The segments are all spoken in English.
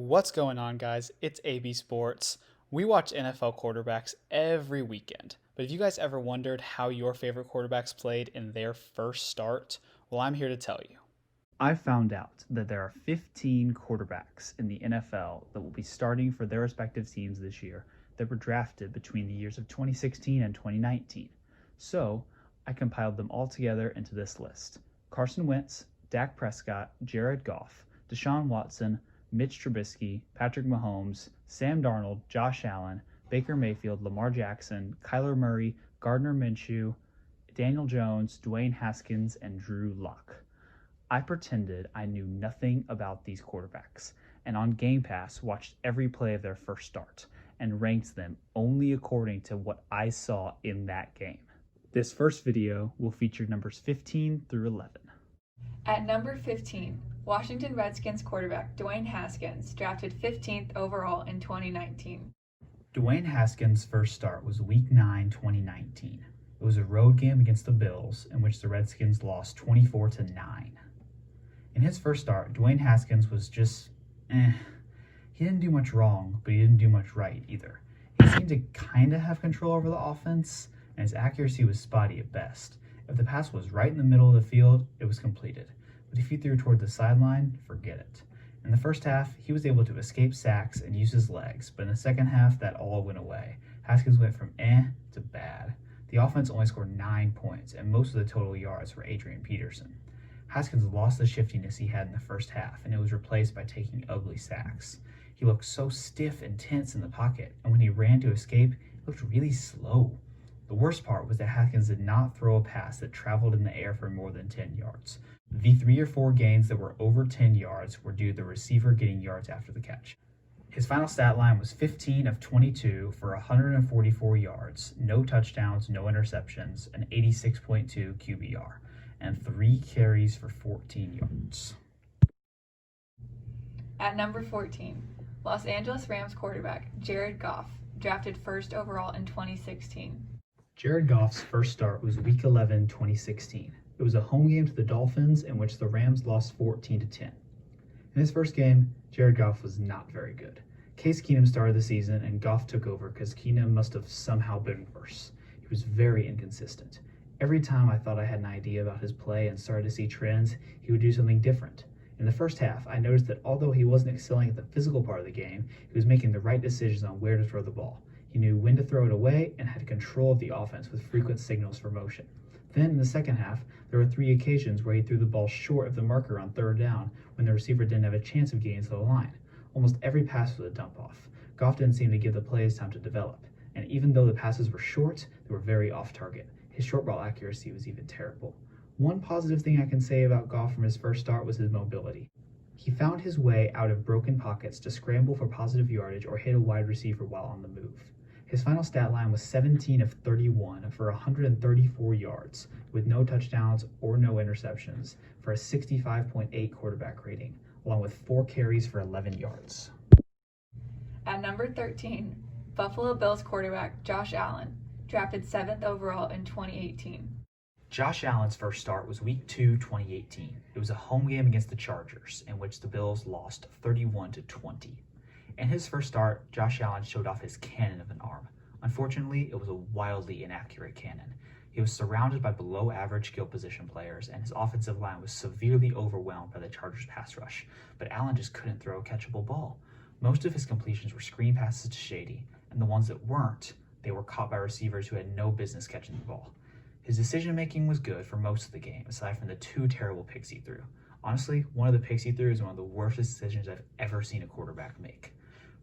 What's going on, guys? It's AB Sports. We watch NFL quarterbacks every weekend. But have you guys ever wondered how your favorite quarterbacks played in their first start? Well, I'm here to tell you. I found out that there are 15 quarterbacks in the NFL that will be starting for their respective teams this year that were drafted between the years of 2016 and 2019. So, I compiled them all together into this list: Carson Wentz, Dak Prescott, Jared Goff, Deshaun Watson, Mitch Trubisky, Patrick Mahomes, Sam Darnold, Josh Allen, Baker Mayfield, Lamar Jackson, Kyler Murray, Gardner Minshew, Daniel Jones, Dwayne Haskins, and Drew Lock. I pretended I knew nothing about these quarterbacks, and on Game Pass watched every play of their first start and ranked them only according to what I saw in that game. This first video will feature numbers 15 through 11. At number 15, Washington Redskins quarterback Dwayne Haskins, drafted 15th overall in 2019. Dwayne Haskins' first start was Week 9, 2019. It was a road game against the Bills in which the Redskins lost 24-9. In his first start, Dwayne Haskins was just, He didn't do much wrong, but he didn't do much right either. He seemed to kind of have control over the offense, and his accuracy was spotty at best. If the pass was right in the middle of the field, it was completed. But if he threw toward the sideline, forget it. In the first half, he was able to escape sacks and use his legs, but in the second half, that all went away. Haskins went from to bad. The offense only scored 9 points, and most of the total yards were Adrian Peterson. Haskins lost the shiftiness he had in the first half, and it was replaced by taking ugly sacks. He looked so stiff and tense in the pocket, and when he ran to escape, he looked really slow. The worst part was that Haskins did not throw a pass that traveled in the air for more than 10 yards. The 3 or 4 gains that were over 10 yards were due to the receiver getting yards after the catch. His final stat line was 15 of 22 for 144 yards, no touchdowns, no interceptions, an 86.2 QBR, and 3 carries for 14 yards. At number 14, Los Angeles Rams quarterback Jared Goff, drafted 1st overall in 2016. Jared Goff's first start was Week 11, 2016. It was a home game to the Dolphins in which the Rams lost 14-10. In his first game, Jared Goff was not very good. Case Keenum started the season and Goff took over because Keenum must have somehow been worse. He was very inconsistent. Every time I thought I had an idea about his play and started to see trends, he would do something different. In the first half, I noticed that although he wasn't excelling at the physical part of the game, he was making the right decisions on where to throw the ball. He knew when to throw it away and had control of the offense with frequent signals for motion. Then in the second half, there were 3 occasions where he threw the ball short of the marker on 3rd down when the receiver didn't have a chance of getting to the line. Almost every pass was a dump off. Goff didn't seem to give the plays time to develop, and even though the passes were short, they were very off target. His short ball accuracy was even terrible. One positive thing I can say about Goff from his first start was his mobility. He found his way out of broken pockets to scramble for positive yardage or hit a wide receiver while on the move. His final stat line was 17 of 31 for 134 yards, with no touchdowns or no interceptions, for a 65.8 quarterback rating, along with 4 carries for 11 yards. At number 13, Buffalo Bills quarterback Josh Allen, drafted 7th overall in 2018. Josh Allen's first start was Week 2, 2018. It was a home game against the Chargers, in which the Bills lost 31-20. In his first start, Josh Allen showed off his cannon of an arm. Unfortunately, it was a wildly inaccurate cannon. He was surrounded by below-average skill position players, and his offensive line was severely overwhelmed by the Chargers' pass rush, but Allen just couldn't throw a catchable ball. Most of his completions were screen passes to Shady, and the ones that weren't, they were caught by receivers who had no business catching the ball. His decision-making was good for most of the game, aside from the 2 terrible picks he threw. Honestly, one of the picks he threw is one of the worst decisions I've ever seen a quarterback make.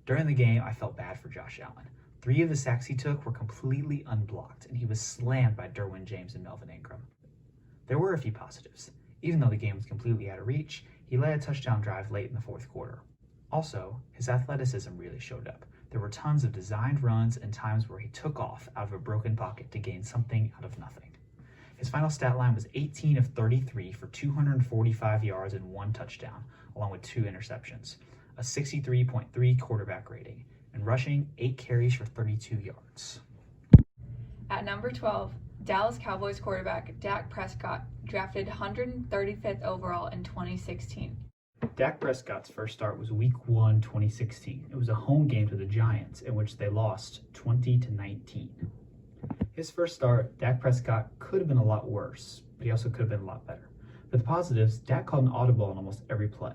During the game, I felt bad for Josh Allen. 3 of the sacks he took were completely unblocked, and he was slammed by Derwin James and Melvin Ingram. There were a few positives. Even though the game was completely out of reach, he led a touchdown drive late in the 4th quarter. Also, his athleticism really showed up. There were tons of designed runs and times where he took off out of a broken pocket to gain something out of nothing. His final stat line was 18 of 33 for 245 yards and 1 touchdown, along with 2 interceptions, a 63.3 quarterback rating, and rushing 8 carries for 32 yards. At number 12, Dallas Cowboys quarterback Dak Prescott, drafted 135th overall in 2016. Dak Prescott's first start was Week 1, 2016. It was a home game to the Giants in which they lost 20-19. His first start, Dak Prescott could have been a lot worse, but he also could have been a lot better. For the positives, Dak called an audible on almost every play.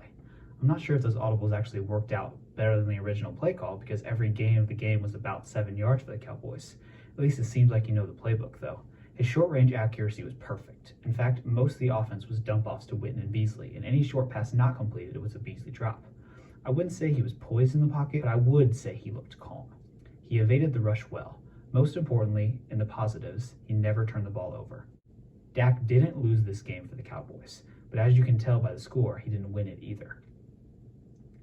I'm not sure if those audibles actually worked out better than the original play call because every game of the game was about 7 yards for the Cowboys. At least it seems like you know the playbook, though. His short-range accuracy was perfect. In fact, most of the offense was dump-offs to Witten and Beasley, and any short pass not completed was a Beasley drop. I wouldn't say he was poised in the pocket, but I would say he looked calm. He evaded the rush well. Most importantly, in the positives, he never turned the ball over. Dak didn't lose this game for the Cowboys, but as you can tell by the score, he didn't win it either.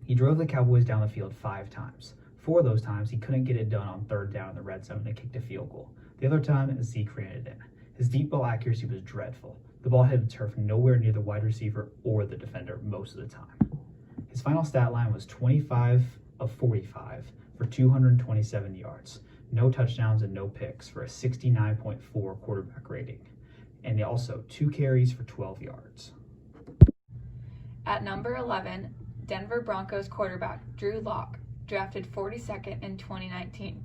He drove the Cowboys down the field 5 times. 4 of those times, he couldn't get it done on third down in the red zone and kicked a field goal. The other time, Zeke ran it in. His deep ball accuracy was dreadful. The ball hit the turf nowhere near the wide receiver or the defender most of the time. His final stat line was 25 of 45 for 227 yards, no touchdowns and no picks for a 69.4 quarterback rating, and also 2 carries for 12 yards. At number 11, Denver Broncos quarterback Drew Lock, drafted 42nd in 2019.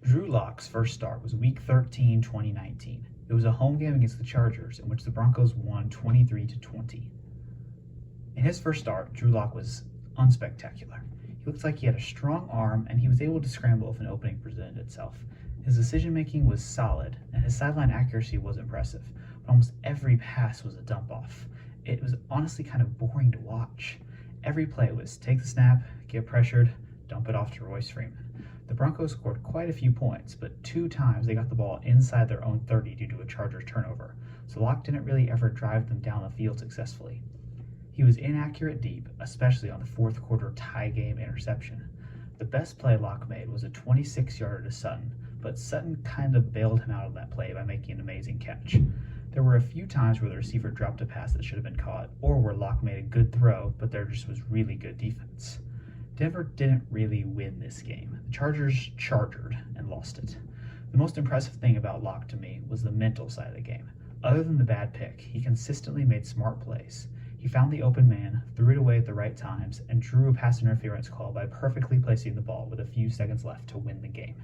Drew Lock's first start was Week 13, 2019. It was a home game against the Chargers in which the Broncos won 23-20. In his first start, Drew Lock was unspectacular. He looked like he had a strong arm and he was able to scramble if an opening presented itself. His decision-making was solid and his sideline accuracy was impressive, but almost every pass was a dump-off. It was honestly kind of boring to watch. Every play was take the snap, get pressured, dump it off to Royce Freeman. The Broncos scored quite a few points, but 2 times they got the ball inside their own 30 due to a Chargers turnover, so Locke didn't really ever drive them down the field successfully. He was inaccurate deep, especially on the fourth quarter tie game interception. The best play Locke made was a 26-yarder to Sutton, but Sutton kind of bailed him out of that play by making an amazing catch. There were a few times where the receiver dropped a pass that should have been caught, or where Locke made a good throw, but there just was really good defense. Denver didn't really win this game. The Chargers chargered and lost it. The most impressive thing about Locke to me was the mental side of the game. Other than the bad pick, he consistently made smart plays. He found the open man, threw it away at the right times, and drew a pass interference call by perfectly placing the ball with a few seconds left to win the game.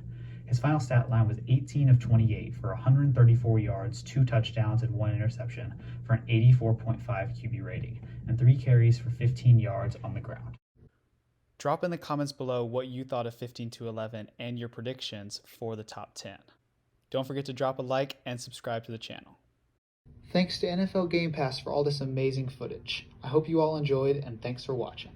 His final stat line was 18 of 28 for 134 yards, 2 touchdowns, and 1 interception for an 84.5 QB rating, and 3 carries for 15 yards on the ground. Drop in the comments below what you thought of 15-11 and your predictions for the top 10. Don't forget to drop a like and subscribe to the channel. Thanks to NFL Game Pass for all this amazing footage. I hope you all enjoyed, and thanks for watching.